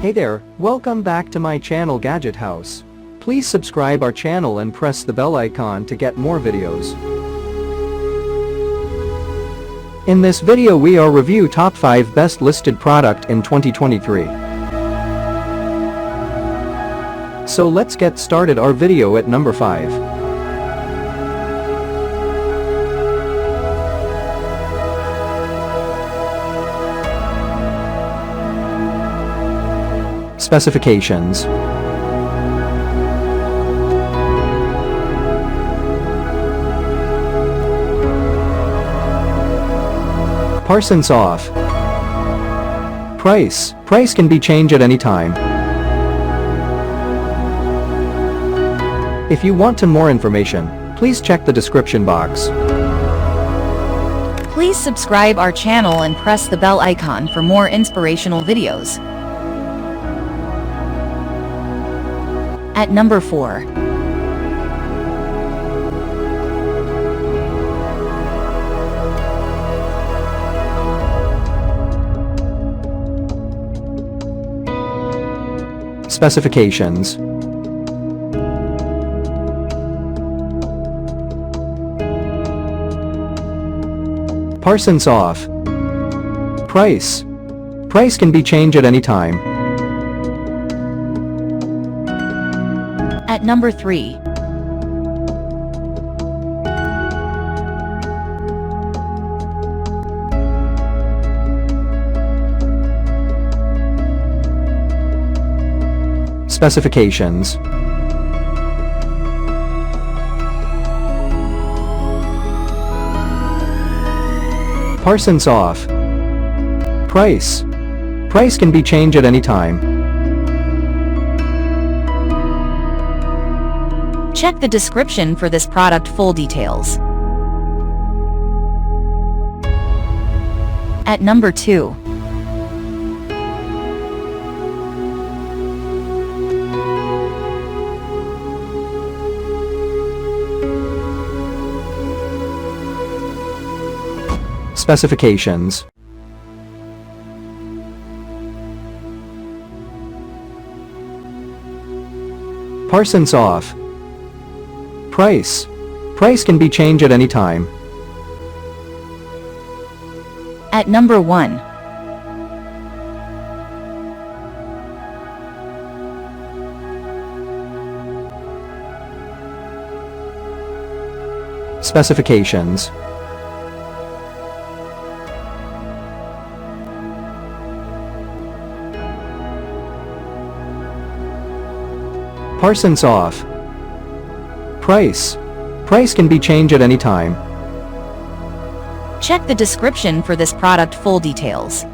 Hey there, welcome back to my channel Gadget House. Please subscribe our channel and press the bell icon to get more videos. In this video we are review top 5 best listed product in 2023. So let's get started our video at number 5. Specifications. Parsons off. Price can be changed at any time. If you want to more information, please check the description box. Please subscribe our channel and press the bell icon for more inspirational videos. At number 4. Specifications. Parsons off. Price can be changed at any time. At number 3. Specifications. Parsons off. Price can be changed at any time. Check the description for this product full details. At number 2. Specifications. Parsons off. Price can be changed at any time. At number 1. Specifications. Parsons off. Price can be changed at any time. Check the description for this product full details.